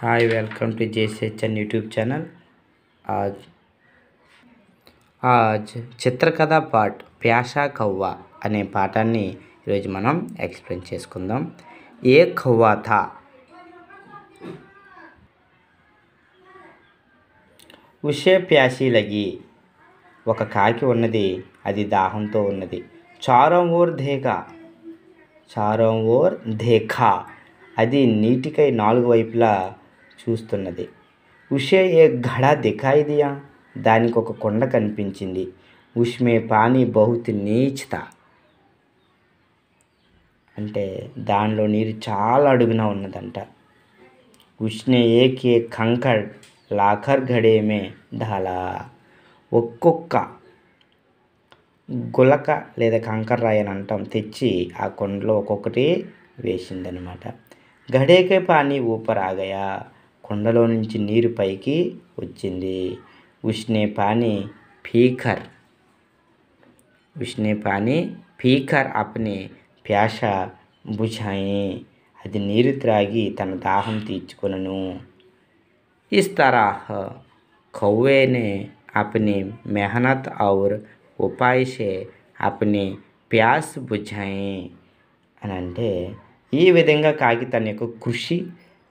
Hi welcome to JCHN YouTube channel. आज आज చిత్రకథ part ప్యాషా kahwa అనే పాఠాన్ని ఈరోజు మనం ఎక్స్ప్లెయిన్ చేసుకుందాం. ఏ కవ్వా థా, ఉషే ప్యాసి లగి, ఒక కాకి ఉన్నది, అది దాహంతో ఉన్నది. చారం ఓర్ దేగా, చారం ఓర్ దేఖా, అది నీటికై నాలుగు వైపులా చూస్తున్నది. ఉషే ఏ ఘడా దిఖాయి దియా, దానికి ఒక కొండ కనిపించింది. ఉష్మే పానీ బహుత్ నీచ్ థా, అంటే దానిలో నీరు చాలా అడుగున ఉన్నదంట. ఉష్నే ఏక్ ఏక్ కంకర్ లాకర్ ఘడే మే ఢాలా, ఒక్కొక్క గులక లేదా కంకర రాయి అని అంటాం, తెచ్చి ఆ కొండలో ఒక్కొక్కటి వేసిందనమాట. ఘడేకే పానీ ఊపర్ ఆగయా, కొండలో నుంచి నీరు పైకి వచ్చింది. ఉష్నే పానీ పీకర్, ఉష్నే పానీ పీకర్ అప్నే ప్యాస బుఝాయి, అది నీరు త్రాగి తన దాహం తీర్చుకొనను. ఇస్ తరహ్ కౌవే నే అప్ని మెహనత్ ఔర్ ఉపాయ్ సే అప్ని ప్యాస్ బుఝాయి అని అంటే, ఈ విధంగా కాకి తన యొక్క కృషి,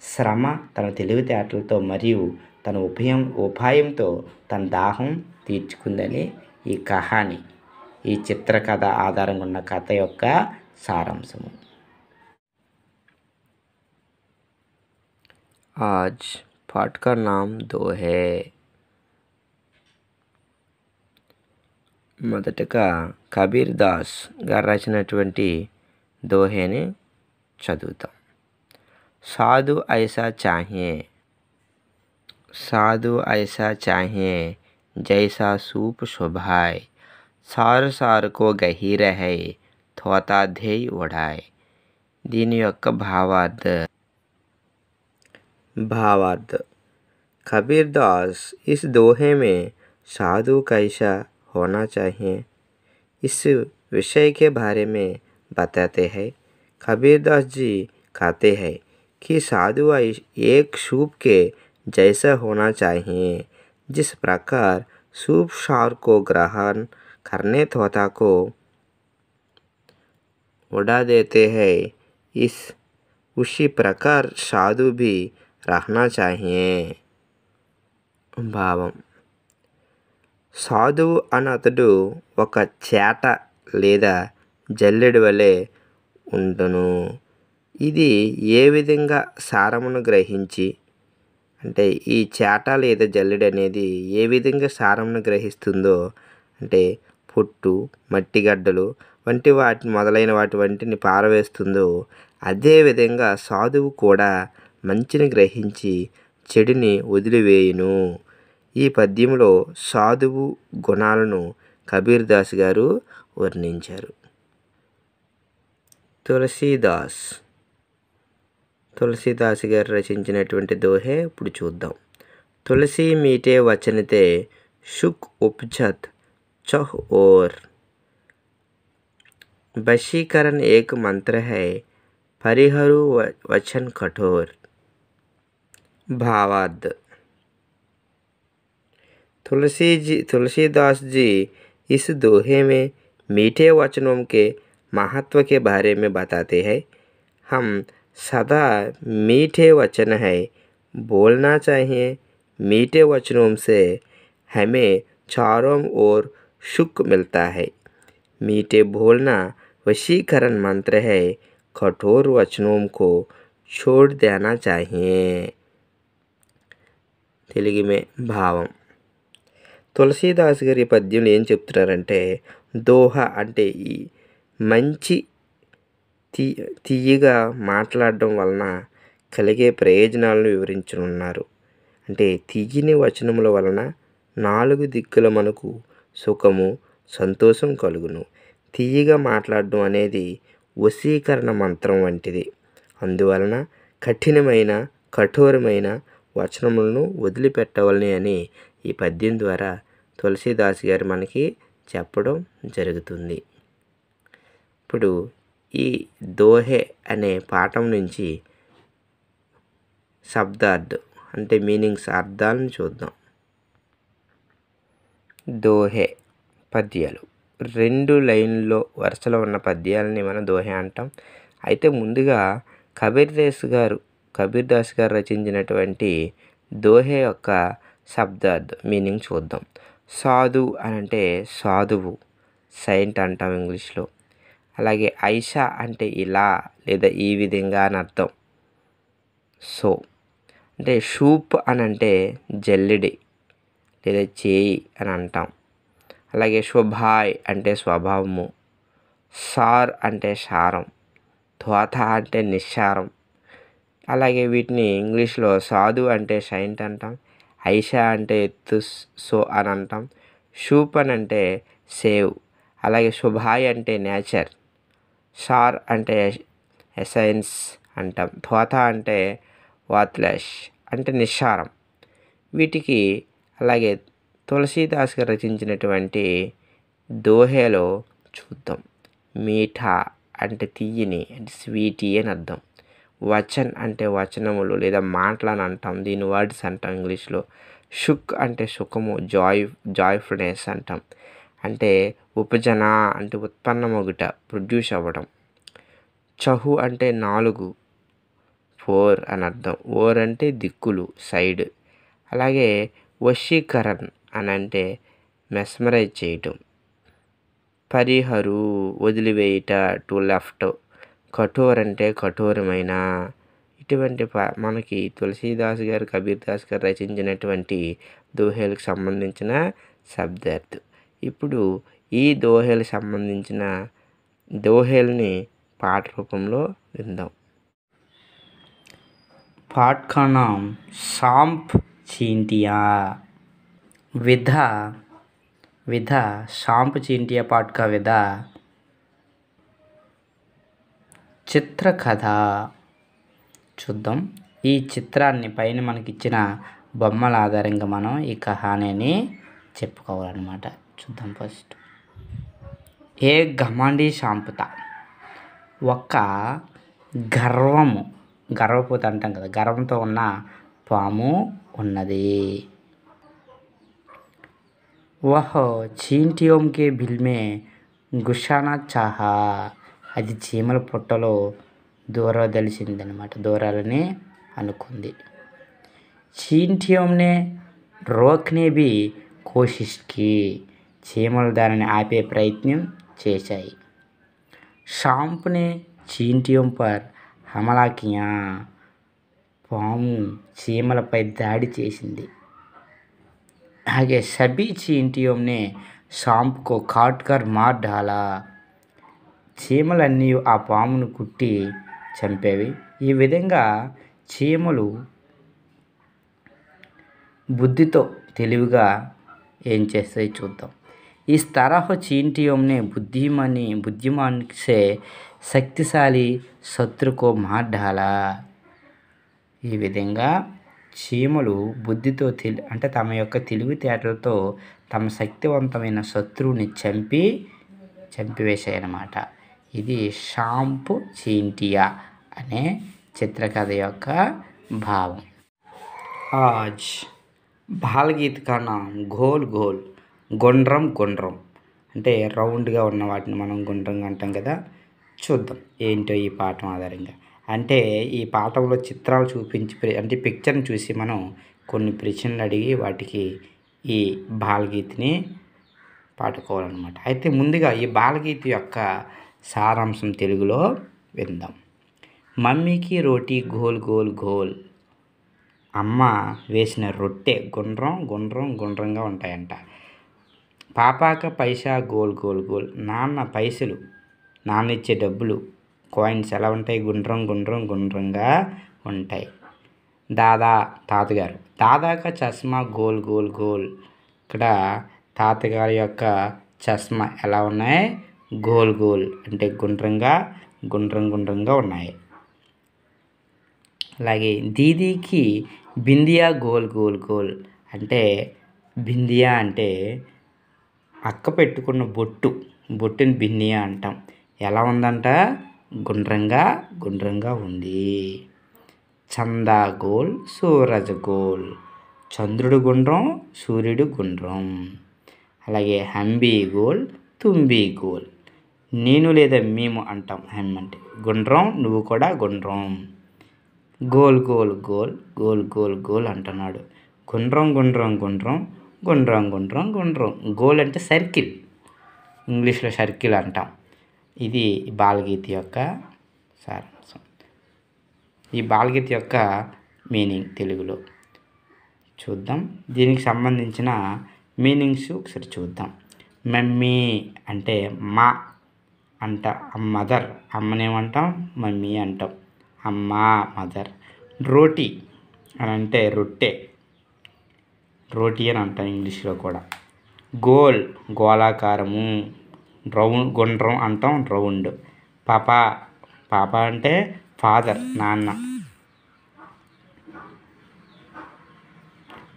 శ్రమ, తన తెలివితేటలతో మరియు తన ఉపాయంతో తన దాహం తీర్చుకుందని ఈ కహాని, ఈ చిత్రకథ ఆధారంగా ఉన్న కథ యొక్క సారాంశము. आज पाठ का नाम दो है. మొదటగా కబీర్ దాస్ గారు రాసినటువంటి దోహేని చదువుతాం. సాధు ఐసా చాహియే, సాధు ఐసా చాహియే జైసా సూప్ శోభాయ్, సారు సారుకో గహీర హై థోతా ధేయ్ ఉడాయ్. దీని యొక్క भावार्थ कबीर दास इस दोहे में साधु कैसा होना चाहिए, इस विषय के बारे में बताते हैं. कबीर दास जी कहते हैं कि साधु एक सूप के जैसा होना चाहिए. जिस प्रकार सूप सार को ग्रहण करने तोता को उड़ा देते हैं, उसी प्रकार साधु भी रहना चाहिए. భావం, సాధువు అతడు ఒక చేట లేదా జల్లెడ వలె ఉండును. ఇది ఏ విధంగా సారమును గ్రహించి, అంటే ఈ చేట లేదా జల్లెడ అనేది ఏ విధంగా సారమును గ్రహిస్తుందో, అంటే పొట్టు, మట్టిగడ్డలు మొదలైన వాటి వంటిని పారవేస్తుందో, అదేవిధంగా సాధువు కూడా మంచిని గ్రహించి చెడుని వదిలివేయును. ఈ పద్యంలో సాధువు గుణాలను కబీర్ దాస్ గారు వర్ణించారు. తులసీదాస్ గారు రచించినటువంటి దోహే ఇప్పుడు చూద్దాం. తులసి మీటే వచనతే సుఖ్ ఉపజత్ చహ్ ఓర్, वशीकरण एक मंत्र है परिहरु वचन कठोर. भावार्थ, तुलसीदास जी इस दोहे में मीठे वचनों के महत्व के बारे में बताते हैं. हम सदा मीठे वचन है बोलना चाहिए. मीठे वचनों से हमें चारों ओर सुख मिलता है. मीठे बोलना वशीकरण मंत्र है. कठोर वचनों को छोड़ देना चाहिए. తెలుగు మే భావం, తులసీదాస్ గారి పద్యంలో ఏం చెప్తున్నారంటే, దోహ అంటే ఈ మంచి తీయగా మాట్లాడడం వలన కలిగే ప్రయోజనాలను వివరించనున్నారు. అంటే తీయని వచనముల వలన నాలుగు దిక్కుల మనకు సుఖము, సంతోషం కలుగును. తీయగా మాట్లాడడం అనేది వశీకరణ మంత్రం వంటిది. అందువలన కఠినమైన, కఠోరమైన వచనములను వదిలిపెట్టవలని అని ఈ పద్యం ద్వారా తులసీదాస్ గారు మనకి చెప్పడం జరుగుతుంది. ఇప్పుడు ఈ దోహే అనే పాఠం నుంచి శబ్దార్థం అంటే మీనింగ్స్ అర్థాలను చూద్దాం. దోహే పద్యాలు 2 లైన్లో వరుసలో ఉన్న పద్యాలని మనం దోహే అంటాం. అయితే ముందుగా కబీర్ దాస్ గారు రచించినటువంటి దోహే యొక్క శబ్దార్థం మీనింగ్ చూద్దాం. సాధు అని అంటే సాధువు, సైంట్ అంటాం ఇంగ్లీష్లో. అలాగే ఐషా అంటే ఇలా లేదా ఈ విధంగా అని అర్థం. సో అంటే షూప్ అని అంటే జల్లెడి లేదా చేయి అని అంటాం. అలాగే స్వభాయ్ అంటే స్వభావము, సార్ అంటే సారం, త్వాత అంటే నిస్సారం. అలాగే వీటిని ఇంగ్లీష్లో సాధు అంటే సైంట్ అంటాం, ఐషా అంటే ఎత్తు సో అని అంటాం, షూప్ అని అంటే సేవ్, అలాగే శుభాయ్ అంటే నేచర్, సార్ అంటే ఎసెన్స్ అంటాం, త్వాత అంటే వాత్లెష్ అంటే నిస్సారం. వీటికి అలాగే తులసీదాస్ గారు రచించినటువంటి దోహేలో చూద్దాం. మీఠా అంటే తీయని అంటే స్వీటీ అని అర్థం. వచన్ అంటే వచనములు లేదా మాటలు అని అంటాం, దీని వర్డ్స్ అంటాం ఇంగ్లీష్లో. షుక్ అంటే సుఖము, జాయ్ఫుల్నెస్ అంటాం. అంటే ఉపజన అంటే ఉత్పన్నమొగుట, ప్రొడ్యూస్ అవ్వడం. చహు అంటే 4, 4 అని అర్థం. ఓర్ అంటే దిక్కులు, సైడ్. అలాగే వశీకరణ్ అని అంటే మెస్మరైజ్ చేయటం. పరిహరు వదిలివేయుట, టు లెఫ్ట్. కఠోర్ అంటే కఠోరమైన. ఇటువంటి మనకి తులసీదాస్ గారు, కబీర్ దాస్ గారు రచించినటువంటి దోహేలకు సంబంధించిన శబ్దార్థం. ఇప్పుడు ఈ దోహేలకు సంబంధించిన దోహేల్ని పాట రూపంలో విందాం. पाठ का नाम सांप चींटियाँ। विधा सांप चींटियाँ पाठ का विधा। చిత్రకథ చూద్దాం. ఈ చిత్రాన్ని పైన మనకిచ్చిన బొమ్మల ఆధారంగా మనం ఈ కహానీని చెప్పుకోవాలన్నమాట. చూద్దాం. ఫస్ట్ ఏ ఘమండి సాంపుత, ఒక గర్వపోత అంటాం కదా, గర్వంతో ఉన్న పాము ఉన్నది. వహ్ చీంటియోం కే బిల్ మే గుషానా చాహా, అది చీమల పుట్టలో దూరాలని అనుకుంది. చీంటియోంనే రోక్నే బి కోషిష్ కి, చీమలు దానిని ఆపే ప్రయత్నం చేశాయి. షాంప్నే చీంటియోం పర్ హమలా కియా, పాము చీమలపై దాడి చేసింది. అలాగే సభీ చీంటియోంనే सांप को काट कर मार डाला, చీమలన్నీ ఆ పామును కుట్టి చంపేవి. ఈ విధంగా చీమలు బుద్ధితో తెలివిగా ఏం చేస్తాయి చూద్దాం. इस तरह चींटियों ने बुद्धिमान से शक्तिशाली शत्रु को मार डाला. ఈ విధంగా చీమలు బుద్ధితో అంటే తమ యొక్క తెలివితేటలతో తమ శక్తివంతమైన శత్రువుని చంపివేశాయన్నమాట. ఇది షాంప్ చీంటియా అనే చిత్రకథ యొక్క భావం. ఆజ్ బాలగీత్ కా నామ్ గోల్ గోల్, గుండ్రం అంటే రౌండ్గా ఉన్న వాటిని మనం గుండ్రంగా అంటాం కదా. చూద్దాం ఏంటో ఈ పాఠం ఆధారంగా. అంటే ఈ పాఠంలో చిత్రాలు చూపించి అంటే పిక్చర్ని చూసి మనం కొన్ని ప్రశ్నలు అడిగి వాటికి ఈ బాలగీత్ని పాడుకోవాలన్నమాట. అయితే ముందుగా ఈ బాలగీత యొక్క సారాంశం తెలుగులో విందాం. మమ్మీకి రోటీ గోల్ గోల్ గోల్, అమ్మ వేసిన రొట్టె గుండ్రంగా ఉంటాయంట. పాపాక పైసా గోల్ గోల్ గోల్, నాన్న ఇచ్చే డబ్బులు కాయిన్స్ ఎలా ఉంటాయి, గుండ్రంగా ఉంటాయి. తాతగారు దాదాక చస్మా గోల్ గోల్ గోల్, ఇక్కడ తాతగారి యొక్క చస్మా ఎలా ఉన్నాయి, గోల్ అంటే గుండ్రంగా ఉన్నాయి. అలాగే దీదీకి బిందియా గోల్ గోల్, అంటే బిందియా అంటే అక్క పెట్టుకున్న బొట్టుని బిందియా అంటాం. ఎలా ఉందంట, గుండ్రంగా ఉంది. చందా గోల్ సూరజ్ గోల్. చంద్రుడు గుండ్రం, సూర్యుడు గుండ్రం. అలాగే హంబీ గోల్, తుంబీ గోల్. నేను లేదా మేము అంటాం. హెమ్ అంటే గుండ్రం, నువ్వు కూడా గుండ్రం. గోల్ గోల్ గోల్, గోల్ గోల్ గోల్ అంటున్నాడు. గుండ్రం గుండ్రం గుండ్రం, గుండ్రం గుండ్రం గుండ్రం. గోల్ అంటే సర్కిల్, ఇంగ్లీష్లో సర్కిల్ అంటాం. ఇది బాలగీత యొక్క సారాంశం. ఈ బాలగీత యొక్క మీనింగ్ తెలుగులో చూద్దాం. దీనికి సంబంధించిన మీనింగ్స్ ఒకసారి చూద్దాం. మమ్మీ అంటే మా అంట, మదర్, అమ్మనేమంటాం, మమ్మీ అంటాం, అమ్మ మదర్. రోటీ అని అంటే రొట్టె, రోటీ అని అంటాం ఇంగ్లీష్లో కూడా. గోల్ గోళాకారము, రౌండ్ గుండ్రం అంటాం రౌండ్. పాపా, పాప అంటే ఫాదర్, నాన్న.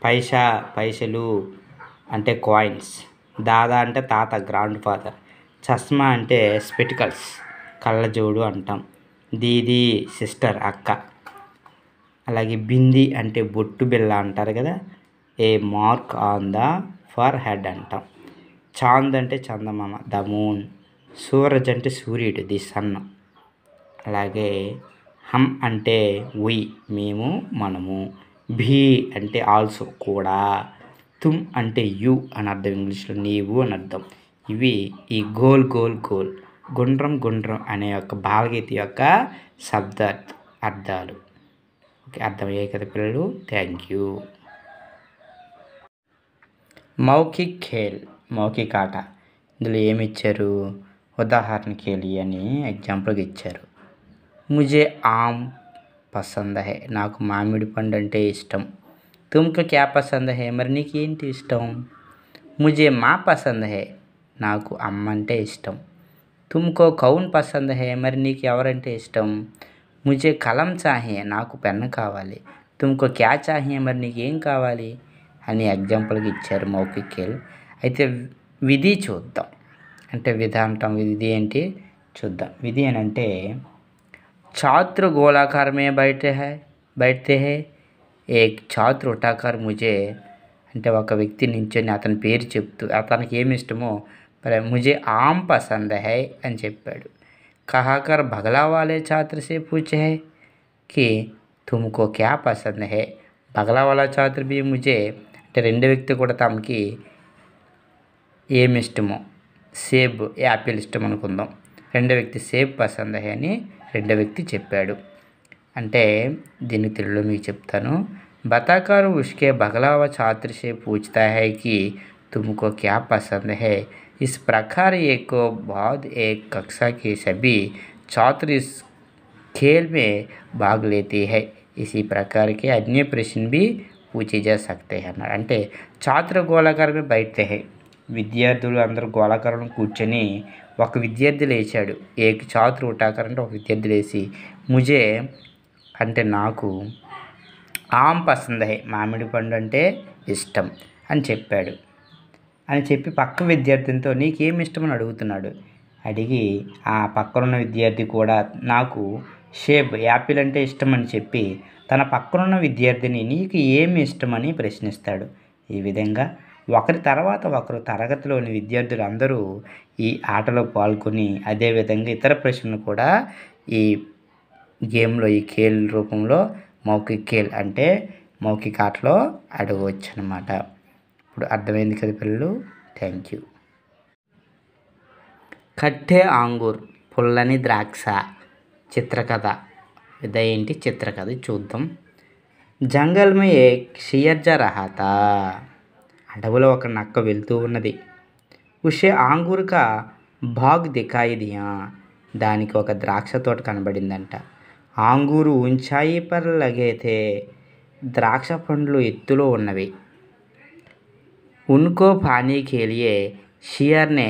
పైసా పైసలు అంటే కాయిన్స్. దాదా అంటే తాత, గ్రాండ్ ఫాదర్. చస్మా అంటే స్పెటికల్స్, కళ్ళజోడు అంటాం. దీది సిస్టర్, అక్క. అలాగే బింది అంటే బొట్టు బిళ్ళ అంటారు కదా, a mark on the forehead అంటాం. చాంద్ అంటే చందమామ, ద మూన్. సూరజ్ అంటే సూర్యుడు, ది సన్. అలాగే హమ్ అంటే వి, మేము, మనము. భీ అంటే ఆల్సో, కూడా. తుమ్ అంటే యు అని అర్థం, ఇంగ్లీష్లో నీవు అని అర్థం. ఇవి ఈ గోల్ గోల్ గోల్, గుండ్రం గుండ్రం అనే యొక్క బాలగీత యొక్క శబ్ద అర్థాలు. ఓకే, అర్థమయ్యాయి కదా పిల్లలు? Thank you. మౌఖిక్ ఖేల్, మౌఖిక ఆట. ఇందులో ఏమి ఇచ్చారు? ఉదాహరణ ఖేలి అని ఎగ్జాంపుల్గా ఇచ్చారు. ముజే ఆమ్ పసంద్ హై, నాకు మామిడి పండు అంటే ఇష్టం. తుమ్కో క్యా పసంద్ హై, మరి నీకేంటి ఇష్టం? ముజే మా పసంద్ హై, నాకు అమ్మ అంటే ఇష్టం. తుమ్కో కౌన్ పసంద్ హై, మరి నీకు ఎవరంటే ఇష్టం? ముజే కలం చాహియే, నాకు పెన్ను కావాలి. తుమ్కో క్యా చాహియే, మరి నీకేం కావాలి అని ఎగ్జాంపుల్గా ఇచ్చారు మౌఖిక్ ఖేల్. అయితే విధి చూద్దాం. అంటే విధి అంటాం, విధి ఏంటి చూద్దాం. విధి అని అంటే छात्र गोलाकार में बैठते हैं एक छात्र उठाकर मुझे, అంటే ఒక వ్యక్తి నించొని అతని పేరు చెప్తూ అతనికి ఏమి ఇష్టమో ముझे आम पसंद है అని చెప్పాడు. కహాకర్ బగలా వాలే ఛాత్ర సే పూछे है कि तुमको क्या पसंद है. బగలా వాలా ఛాత్ర भी मुझे, అంటే రెండో వ్యక్తి కూడా తమకి ఏమి ఇష్టమో, సేబ్ యాపిల్ ఇష్టం అనుకుందాం. రెండో వ్యక్తి సేబ్ పసంద్ హై అని రెండో వ్యక్తి చెప్పాడు. అంటే దీన్ని తెలుగులో మీకు చెప్తాను. బతాకారు ఉష్కే బగలావ छात्र से पूछता है कि तुमको क्या पसंद है. इस प्रकार एक बाद एक कक्षा के सभी छात्र इस खेल में भाग लेते हैं. इसी प्रकार के अन्य प्रश्न भी पूछे जा सकते हैं. అంటే छात्र गोलाकार में बैठते हैं, విద్యార్థులు అందరూ గోళాకారంలో కూర్చొని ఒక విద్యార్థి లేచాడు. ఏక్ ఛాత్ర ఉఠాకర్ అంటే ఒక విద్యార్థి లేచి ముజే అంటే నాకు, ఆమ్ పసంద్ హై మామిడి పండు అంటే ఇష్టం అని చెప్పాడు. అని చెప్పి పక్క విద్యార్థితో నీకేమి ఇష్టమని అడుగుతున్నాడు. అడిగి ఆ పక్కనున్న విద్యార్థి కూడా నాకు షేబ్ యాపిల్ అంటే ఇష్టమని చెప్పి తన పక్కనున్న విద్యార్థిని నీకు ఏమి ఇష్టమని ప్రశ్నిస్తాడు. ఈ విధంగా ఒకరి తర్వాత ఒకరు తరగతిలోని విద్యార్థులు అందరూ ఈ ఆటలో పాల్గొని అదేవిధంగా ఇతర ప్రశ్నలు కూడా ఈ గేమ్లో, ఈ ఖేల్ రూపంలో మౌఖిక్ ఖేల్ అంటే మౌఖిక ఆటలో అడగవచ్చు అన్నమాట. ఇప్పుడు అర్థమైంది కదా పిల్లలు? Thank you. కట్టే ఆంగూర్, పుల్లని ద్రాక్ష. చిత్రకథ. ఇదే ఏంటి చిత్రకథ చూద్దాం. జంగల్ మే ఏక్ షియర్ జా రహా తా, అడవిలో ఒక నక్క వెళ్తూ ఉన్నది. ఉషే ఆంగూర్ కా బాగ్ దిఖాయి దియా, దానికి ఒక ద్రాక్ష తోట కనబడిందంట. ఆంగూరు ఊంచాయి పర్ లగే థే, ద్రాక్ష పండ్లు ఎత్తులో ఉన్నవి. ఉన్కో పానీ కే లియే షియర్ నే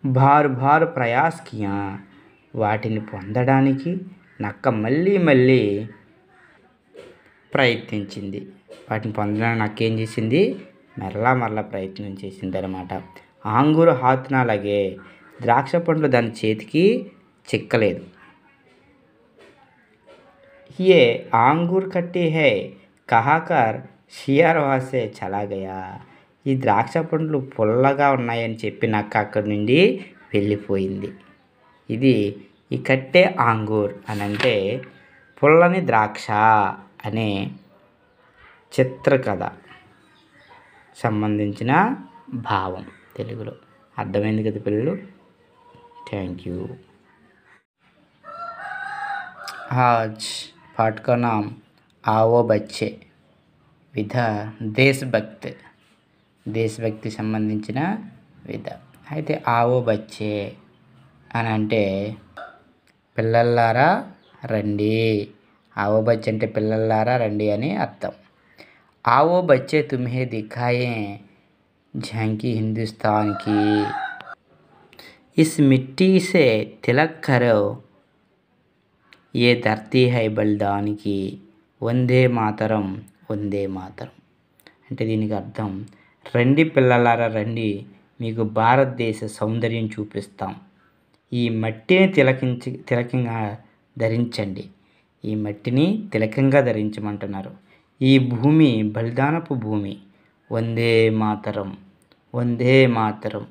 బార్ బార్ ప్రయాస్ కియా, వాటిని పొందడానికి నక్క మళ్ళీ మళ్ళీ ప్రయత్నించింది. వాటిని పొందడానికి నక్క ఏం చేసింది? మరలా ప్రయత్నం చేసింది అనమాట. ఆంగూరు హాత్న లగే, ద్రాక్ష పండ్లు దాని చేతికి చిక్కలేదు. ये ఆంగూర్ కట్టి హై కహాకర్ షియార్ వहाँ से చలా గయా. ఈ ద్రాక్ష పండ్లు పుల్లగా ఉన్నాయని చెప్పి నక్క అక్కడి నుండి వెళ్ళిపోయింది. ఇది ఈ కట్టే ఆంగూర్ అని అంటే పుల్లని ద్రాక్ష అనే చిత్రకథ సంబంధించిన భావం తెలుగులో. అర్థమైంది కదా పిల్లలు? Thank you. आज पाठ का नाम आओ बच्चे విధ దేశభక్తి సంబంధించిన విధ. అయితే ఆవో బచ్చే అని అంటే పిల్లల్లారా రండి. ఆవో బచ్చే అంటే పిల్లల్లారా రండి అని అర్థం. ఆవో బచ్చే తుమ్హే దిఖాయే झांकी हिंदुस्तान की, इस मिट्टी से तिलक करो ये धरती है बलिदान की, వందే మాతరం వందే మాతరం. అంటే దీనికి అర్థం రండి పిల్లలారా రండి, మీకు భారతదేశ సౌందర్యం చూపిస్తాం. ఈ మట్టిని తిలకంగా ధరించండి. ఈ మట్టిని తిలకంగా ధరించమంటున్నారు. ఈ భూమి బలిదానపు భూమి. వందే మాతరం వందే మాతరం.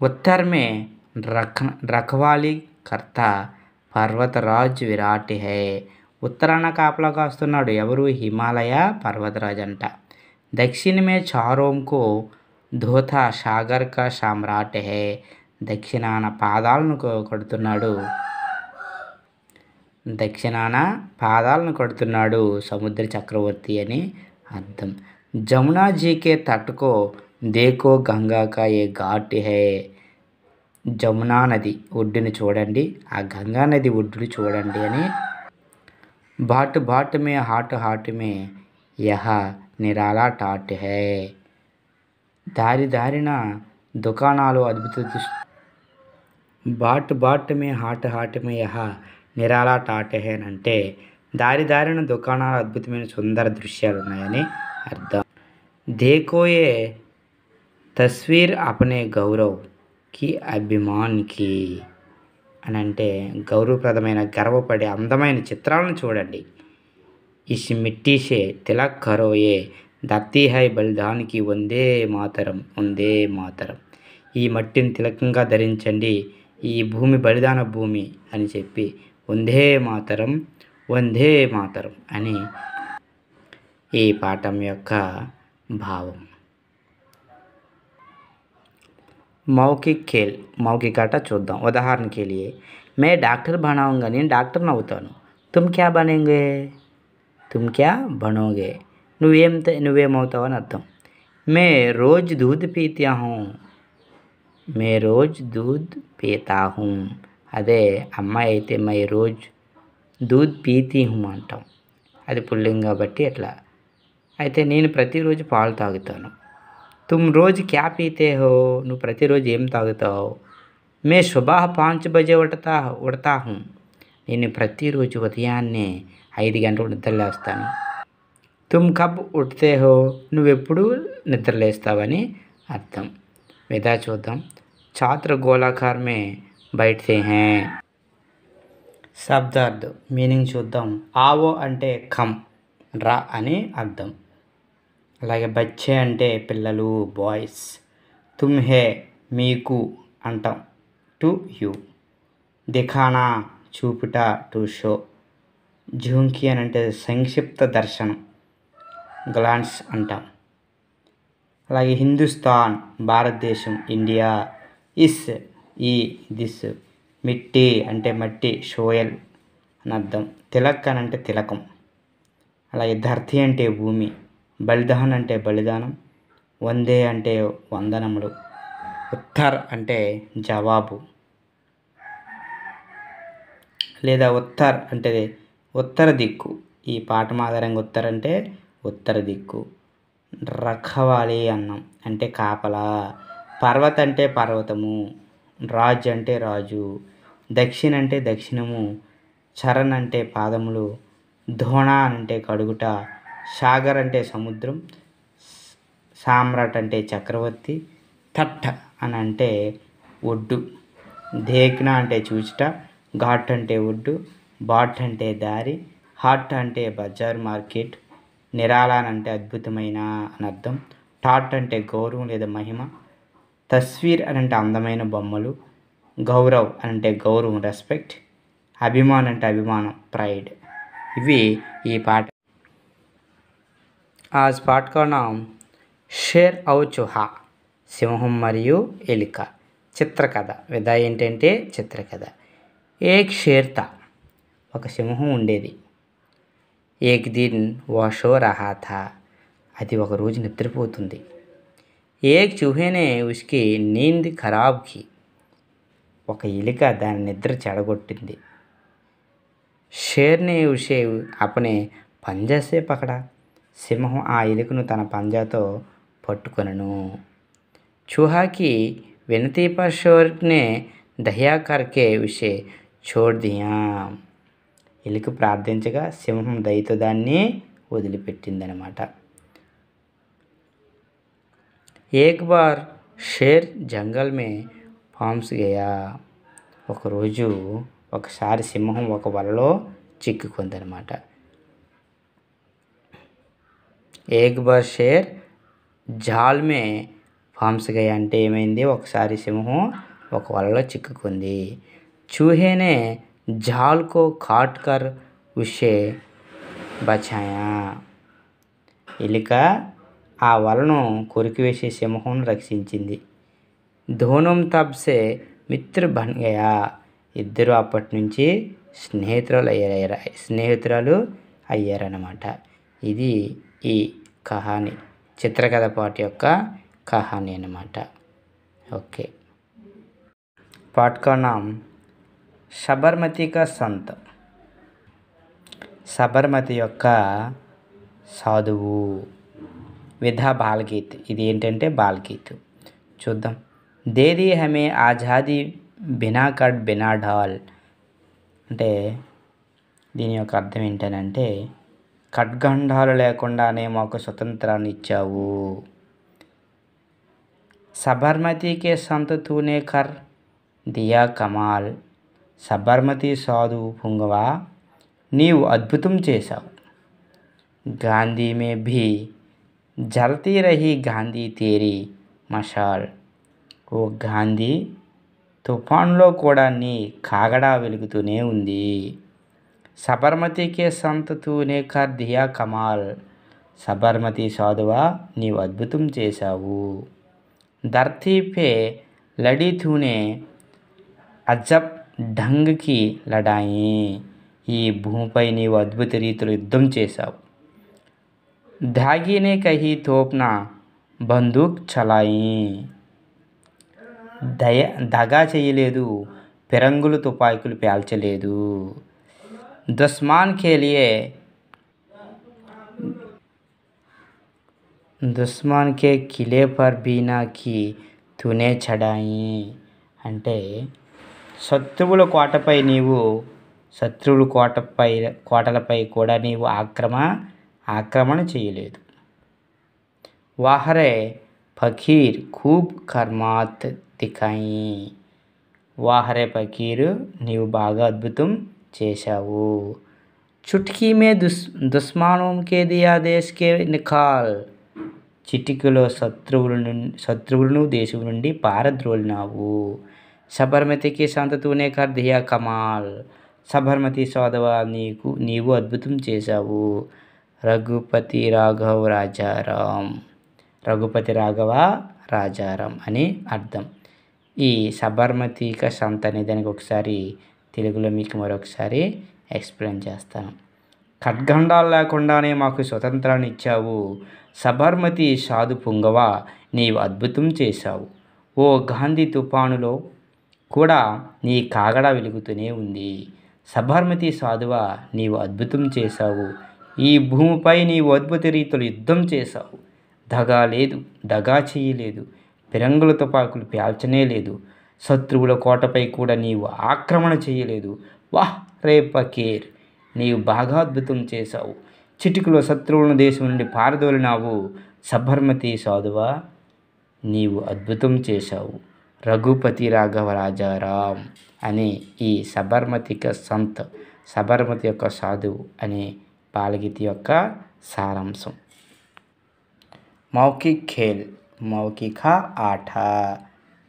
उत्तर में रखवाली करता పర్వతరాజ్ విరాట్ హై. ఉత్తరాన కాపలా కాస్తున్నాడు ఎవరు? హిమాలయ పర్వతరాజ్ అంట. దక్షిణ మే చారోంకో ధోతా సాగర్ కా సామ్రాట్ హై. దక్షిణాన పాదాలను కడుతున్నాడు సముద్ర చక్రవర్తి అని అర్థం. జమునా జీకే తట్టుకో దేకో గంగా కా ఏ ఘాట్ హై. జమునా నది ఒడ్డును చూడండి, ఆ గంగా నది ఒడ్డును చూడండి అని. बाट बाट में हाट में यह निराला టాట్ హై. దారి దారిన దుకాణాలు बाट में हाट में यह నిరాలా టాట్ హై అంటే దారి దారిన దుకాణాలు అద్భుతమైన సుందర దృశ్యాలు ఉన్నాయని అర్థం. देखो ये तस्वीर अपने गौरव की అభిమాన్ की అని అంటే గౌరవప్రదమైన గర్వపడే అందమైన చిత్రాలను చూడండి. ఇస్ మిట్టీ సే తిలక్ కరో ఏ ధర్తీ హై బలిదాన్ కి వందే మాతరం వందే మాతరం. ఈ మట్టిని తిలకంగా ధరించండి, ఈ భూమి బలిదాన భూమి అని చెప్పి వందే మాతరం వందే మాతరం అని ఈ పాఠం యొక్క భావం. మౌఖిక ఆట చూద్దాం. ఉదాహరణ के लिए मैं डॉक्टर बनाऊंगा, నేను డాక్టర్ని అవుతాను. तुम क्या बनोगे, నువ్వేమవుతావు అని అర్థం. मैं रोज दूध पीता हूँ. అదే అమ్మాయి అయితే मैं रोज दूध पीती हूँ అంటాం. అది పుల్లింగం కాబట్టి ఎట్లా. అయితే నేను ప్రతిరోజు పాలు తాగుతాను. तुम रोज़ क्या पीते हो, నువ్వు ప్రతిరోజు ఏం తాగుతావు. मैं सुबह 5 बजे उठता हूँ, నేను ప్రతిరోజు ఉదయాన్నే 5 గంటలకు నిద్రలేస్తాను. तुम कब उठते हो, నువ్వెప్పుడు నిద్రలేస్తావని అర్థం. విధా చూద్దాం. छात्र गोलाकार में बैठते हैं. శబ్దార్థం మీనింగ్ చూద్దాం. ఆవో అంటే కమ్ రా అని అర్థం. అలాగే బచ్చే అంటే పిల్లలు బాయ్స్. తుమ్ హే మీకు అంటాం టు యూ. దిఖానా చూపుట టు షో. ఝుంకి అని అంటే సంక్షిప్త దర్శనం గ్లాన్స్ అంటాం. అలాగే హిందుస్థాన్ భారతదేశం, ఇండియా. ఇస్ ఈ దిస్. మిట్టి అంటే మట్టి, షోయల్ అని అర్థం. తిలక్ అని అంటే తిలకం. అలాగే ధర్తి అంటే భూమి. బలిదాన్ అంటే బలిదానం. వందే అంటే వందనములు. ఉత్తర్ అంటే జవాబు లేదా ఉత్తర్ అంటే ఉత్తర దిక్కు. ఈ పాఠం ఆధారంగా ఉత్తర్ అంటే ఉత్తర దిక్కు. రఖవాలి అన్నం అంటే కాపలా. పర్వత అంటే పర్వతము. రాజ్ అంటే రాజు. దక్షిణ అంటే దక్షిణము. చరణ్ అంటే పాదములు. ధోణా అంటే కడుగుట. సాగర్ అంటే సముద్రం. సామ్రాట్ అంటే చక్రవర్తి. తట్ అని అంటే ఒడ్డు. దేఖ్నా అంటే చూచుట. ఘాట్ అంటే ఒడ్డు. బాట్ అంటే దారి, హాట్ అంటే బజార్ మార్కెట్, నిరాళాన్ అంటే అద్భుతమైన అని అర్థం, టాట్ అంటే గౌరవం లేదా మహిమ, తస్వీర్ అని అంటే అందమైన బొమ్మలు, గౌరవ్ అని అంటే గౌరవం రెస్పెక్ట్, అభిమాన్ అంటే అభిమానం ప్రైడ్. ఇవి ఈ పాట. आज पाठ का नाम షేర్ ఔర్ చుహా, సింహం మరియు ఎలుక. చిత్రకథ. విధ ఏంటంటే చిత్రకథ. ఏక్ షేర్ తా, ఒక సింహం ఉండేది. ఏక్ దిన్ వో సో రహా థా, అది ఒకరోజు నిద్రపోతుంది. ఏక్ చూహేనే ఉస్కి నీంద్ ఖరాబ్ కి, ఒక ఎలుక దాని నిద్ర చెడగొట్టింది. షేర్నే ఉసే అపనే పంజా సే పకడా, సింహం ఆ ఎలుకను తన పంజాతో పట్టుకొనెను. చూహాకి వినతి పర్ షేర్ నే దయా కర్కే ఉసే छोड़ दिया, ఎలుక ప్రార్థించగా సింహం దయతో దాన్ని వదిలిపెట్టిందనమాట. ఏక్ బార్ షేర్ జంగల్ మే ఫామ్స్ గయా, ఒకసారి సింహం ఒక వలలో చిక్కుకుందనమాట. ఏక్ బార్ షేర్ జాల్ మే ఫామ్స్ గయా అంటే ఏమైంది, ఒకసారి సింహం ఒక వలలో చిక్కుకుంది. చూహేనే జాల్ కో కాట్ కర్ ఉసే బచాయా, ఎలుక ఆ వలను కొరికివేసే సింహం రక్షించింది. దోనోం తబ్ సే మిత్ర బన్ గయా, ఇద్దరు అప్పటి నుంచి స్నేహితురాలు అయ్యారన్నమాట. ఇది ఈ కహాని, చిత్రకథ పాట యొక్క కహాని అన్నమాట. ఓకే. పాట కా నామ్ సబర్మతి కా సంత్, సబర్మతి యొక్క సాధువు. విధ బాలగీత్, ఇది ఏంటంటే బాలగీత్. చూద్దాం. దేదీ హమే ఆజాదీ బినా కట్ బినా ఢాల్, అంటే దీని యొక్క అర్థం ఏంటనంటే ఖడ్గండాలు లేకుండానే మాకు స్వతంత్రాన్ని ఇచ్చావు. సబర్మతికే సంత్ తూనే కర్ దియా కమాల్, సబర్మతి సాధువు పుంగవా నీవు అద్భుతం చేశావు. గాంధీ మే భీ జల్తీ రహీ గాంధీ తేరీ మషాల్, ఓ గాంధీ తుఫాన్లో కూడా నీ కాగడా వెలుగుతూనే ఉంది. సబర్మతికే సంత్ తూనే కర్ దియా కమాల్, సబర్మతి సాధువా నీవు అద్భుతం చేశావు. ధర్తీ పే లడీ తూనే అజబ్ ఢంగ్ కి లడాయి, ఈ భూమిపై నీవు అద్భుత రీతిలో యుద్ధం చేశావు. ధాగీనే కహీ తోప్నా బందూక్ చలాయి, దగా చేయలేదు, పిరంగులు తుపాకులు పేల్చలేదు. దుస్మాన్ కే కిలే పర్ బీనా కి తూనే చడాయి, అంటే శత్రువుల కోటలపై కూడా నీవు ఆక్రమణ చేయలేదు. వాహరే ఫకీర్ ఖూబ్ కర్మాత్ దిఖాయి, వాహరే ఫకీర్ నీవు బాగా అద్భుతం చేశావు. చుట్కీ మే దుస్మానోం కే దియా దేశ్ కే నికాల్, చిటికలో శత్రువులను దేశం నుండి పారద్రోలినావు. సబర్మతికి సంత్ తూనే కర్ దియా కమాల్, సబర్మతి సోదవా నీవు అద్భుతం చేశావు. రఘుపతి రాఘవ రాజారాం, రఘుపతి రాఘవ రాజారాం అని అర్థం. ఈ సబర్మతి కా సంత్ అనే దానికి ఒకసారి తెలుగులో మీకు మరొకసారి ఎక్స్ప్లెయిన్ చేస్తాను. ఖడ్గండాలు లేకుండానే మాకు స్వతంత్రాన్ని ఇచ్చావు. సబర్మతి సాధు పుంగవా నీవు అద్భుతం చేశావు. ఓ గాంధీ తుఫానులో కూడా నీ కాగడా వెలుగుతూనే ఉంది. సబర్మతి సాధువా నీవు అద్భుతం చేశావు. ఈ భూమిపై నీవు అద్భుత రీతిలో యుద్ధం చేశావు. దగా చేయలేదు, పిరంగుల తుపాకులు పేల్చనే లేదు, శత్రువుల కోటపై కూడా నీవు ఆక్రమణ చేయలేదు. వాహ్ రే ఫకీర్ నీవు బాగా అద్భుతం చేశావు. చిటికలో శత్రువులను దేశం నుండి పారదోలినావు. సబర్మతి సాధువా నీవు అద్భుతం చేశావు. రఘుపతి రాఘవ రాజారాం అని ఈ సబర్మతి కా సంత్ సబర్మతి యొక్క సాధువు అనే బాలగీతి యొక్క సారాంశం. मौखिक खेल, मौखिक आठ.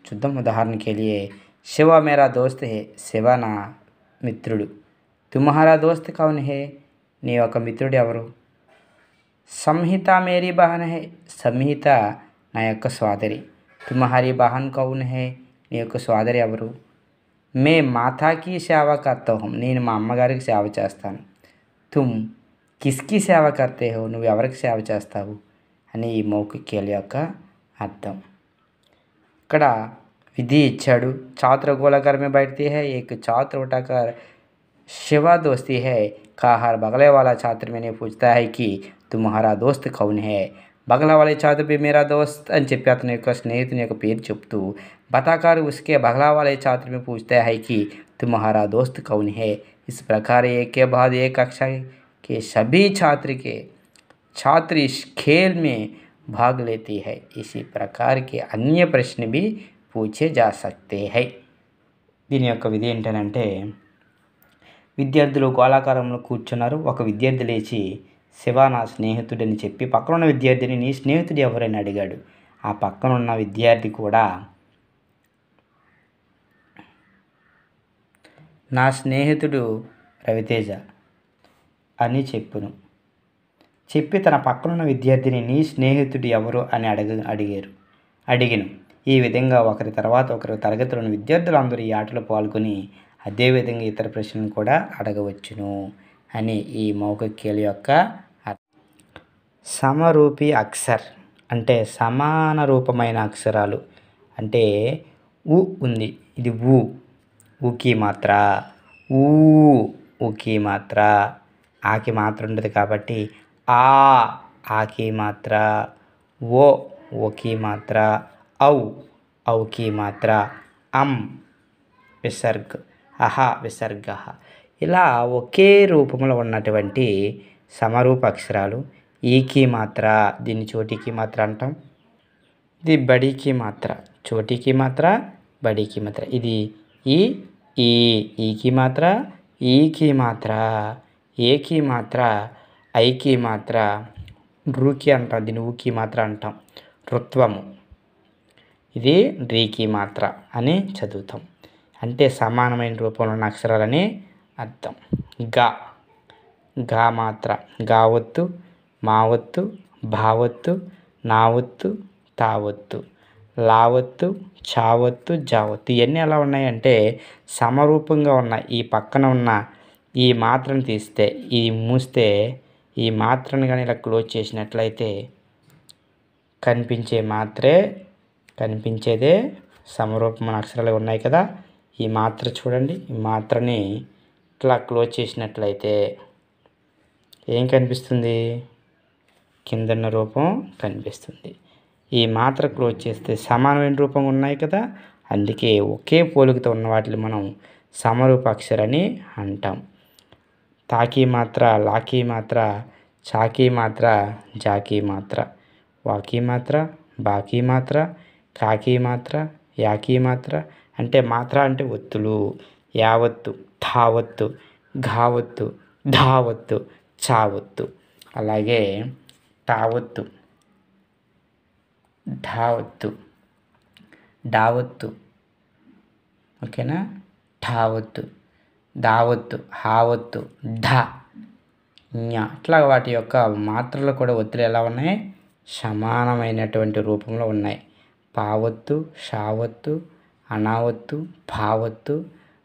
చూద్దాం. ఉదాహరణ के लिए శివ मेरा दोस्त है, శివ నా మిత్రుడు. तुम्हारा दोस्त कौन है, నీ యొక్క మిత్రుడు ఎవరు. సంహిత మేరీ బహన్ है, సంహిత నా యొక్క సోదరి. तुम्हारी बहन कौन है, నీ యొక్క సోదరి ఎవరు. मैं माता की सेवा करता हूँ, నేను మా అమ్మగారికి సేవ చేస్తాను. तुम किसकी सेवा करते हो, నువ్వు ఎవరికి సేవ చేస్తావు అని ఈ మౌఖిక खेल యొక్క అర్థం. ఇక్కడ विधि इच्छाड़ू, छात्र गोलाकार में बैठती है, एक छात्र उठाकर शिवा दोस्ती है का हर बगले वाला छात्र मैंने पूछता है कि तुम्हारा दोस्त कौन है. बगला वाले छात्र भी मेरा दोस्त అని చెప్పి అతని యొక్క స్నేహితుని యొక్క పేరు చెప్తూ बताकर उसके बगला वाले छात्र में पूछता है कि तुम्हारा दोस्त कौन है. इस प्रकार एक के बाद एक कक्षा के सभी छात्र इस खेल में भाग लेती है. इसी प्रकार के अन्य प्रश्न भी పూచే जा सकते हैं. దీని యొక్క విధి ఏంటంటే విద్యార్థులు గోళాకారంలో కూర్చున్నారు. ఒక విద్యార్థి లేచి శివ నా స్నేహితుడని చెప్పి పక్కన ఉన్న విద్యార్థిని నీ స్నేహితుడు ఎవరని అడిగాడు. ఆ పక్కన ఉన్న విద్యార్థి కూడా నా స్నేహితుడు రవితేజ అని చెప్పును. చెప్పి తన పక్కనున్న విద్యార్థిని నీ స్నేహితుడు ఎవరు అని అడిగాను. ఈ విధంగా ఒకరి తర్వాత ఒకరు తరగతిలోని విద్యార్థులందరూ ఈ ఆటలో పాల్గొని అదేవిధంగా ఇతర ప్రశ్నలు కూడా అడగవచ్చును అని ఈ మౌఖిక खेल యొక్క సమరూపి అక్షర్ అంటే సమాన రూపమైన అక్షరాలు. అంటే ఉ ఉంది, ఇది ఊ, ఊకి మాత్ర. ఊకి మాత్ర. ఆకి మాత్ర ఉండదు కాబట్టి ఆకి మాత్ర. ఓకి మాత్ర. ఔకి మాత్ర. విసర్గ. విసర్గ. ఇలా ఒకే రూపంలో ఉన్నటువంటి సమరూప అక్షరాలు. ఈకి మాత్ర, దీన్ని చోటీకి మాత్ర అంటాం. ఇది బడికి మాత్ర, చోటీకి మాత్ర, బడికి మాత్ర. ఇది ఈకి మాత్ర, ఈకి మాత్ర, ఏకి మాత్ర, ఐకి మాత్ర, రుకి అంటాం. దీన్ని ఊకి మాత్ర అంటాం. రుత్వము. ఇది రీకి మాత్ర అని చదువుతాం. అంటే సమానమైన రూపంలో ఉన్న అక్షరాలని అర్థం. గా మాత్ర. గావత్తు, మావత్తు, భావత్తు, నావత్తు, తావత్తు, లావత్తు, చావత్తు, జావత్తు. ఇవన్నీ ఎలా ఉన్నాయంటే సమరూపంగా ఉన్నాయి. ఈ పక్కన ఉన్న ఈ మాత్రను తీస్తే, ఇది మూస్తే, ఈ మాత్రను కానీ ఇలా క్లోజ్ చేసినట్లయితే కనిపించేదే సమరూపమైన అక్షరాలు ఉన్నాయి కదా. ఈ మాత్ర చూడండి, ఈ మాత్రని ఇట్లా క్లోజ్ చేసినట్లయితే ఏం కనిపిస్తుంది, కిందన్న రూపం కనిపిస్తుంది. ఈ మాత్ర క్లోజ్ చేస్తే సమానమైన రూపం ఉన్నాయి కదా, అందుకే ఒకే పోలికతో ఉన్న వాటిని మనం సమరూప అక్షరాన్ని అంటాం. తాకి మాత్ర, లాకి మాత్ర, చాకి మాత్ర, జాకి మాత్ర, వాకి మాత్ర, బాకి మాత్ర, కాకి మాత్ర, యాకి మాత్ర. అంటే మాత్ర అంటే ఒత్తులు. యావత్తు, ధావత్తు, ఘావత్తు, ధావత్తు, చావత్తు. అలాగే టావత్తు, ధావత్తు, డావత్తు, ఓకేనా, ఠావత్తు, దావత్తు, హావత్తు, ఢ, ఞ. ఇట్లా వాటి యొక్క మాత్రలు కూడా ఒత్తులు ఎలా ఉన్నాయి, సమానమైనటువంటి రూపంలో ఉన్నాయి. పావత్తు, షావత్తు, అనావత్తు, భావత్తు,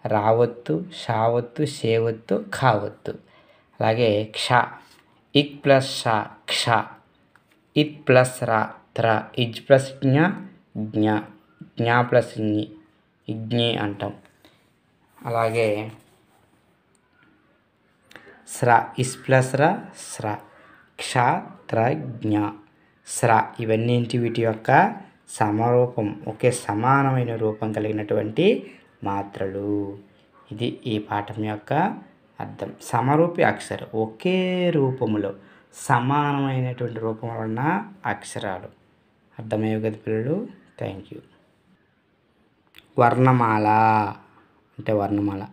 రావత్తు, షావత్తు, షేవత్తు, ఖావత్తు. అలాగే క్ష, ఇక్ ప్లస్ ష, క్ష. ఇత్ ప్లస్ రా, త్ర. ఇజ్ ప్లస్ జ్ఞ, జ్ఞ. జ్ఞ ప్లస్ జ్ఞి, ఇజ్ఞి అంటాం. అలాగే స్ర, ఇస్ ప్లస్ ర, స్ర. క్ష, త్ర, జ్ఞ, స్ర. ఇవన్నీ వీటి యొక్క సమరూపం, ఒకే సమానమైన రూపం కలిగినటువంటి మాత్రలు. ఇది ఈ పాఠం యొక్క అర్థం. సమరూపి అక్షరం ఒకే రూపంలో సమానమైనటువంటి రూపంలో ఉన్న అక్షరాలు. అర్థమయ్యే కదా పిల్లలు. Thank you. వర్ణమాల అంటే వర్ణమాల.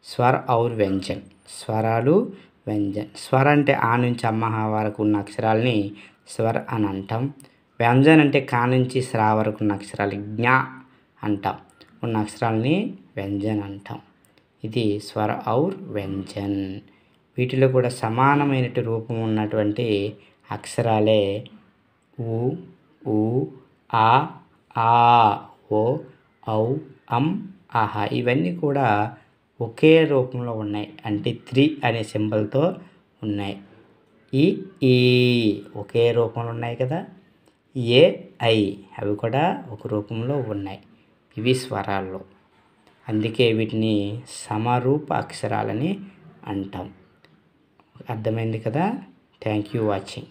స్వర్ ఔర్ వ్యంజన్. స్వరాలు వ్యంజన్. స్వర అంటే ఆ నుంచి అమ్మ వరకు ఉన్న అక్షరాలని స్వర్ అని అంటాం. వ్యంజన్ అంటే కా నుంచి శ్రా వరకు ఉన్న అక్షరాలు జ్ఞ అంటాం. ఉన్న అక్షరాలని వ్యంజన్ అంటాం. ఇది స్వర ఔర్ వ్యంజన్. వీటిలో కూడా సమానమైన రూపం ఉన్నటువంటి అక్షరాలే ఉ, ఊ, ఆ, ఆ, ఓ, ఔ, అం, ఆహ. ఇవన్నీ కూడా ఒకే రూపంలో ఉన్నాయి. అంటే 3 అనే సింబల్తో ఉన్నాయి. ఈ ఒకే రూపంలో ఉన్నాయి కదా. ఏ, ఐ అవి కూడా ఒక రూపంలో ఉన్నాయి. ఇవి స్వరాల్లో. అందుకే వీటిని సమరూప అక్షరాలని అంటాం. అర్థమైంది కదా. Thank you watching.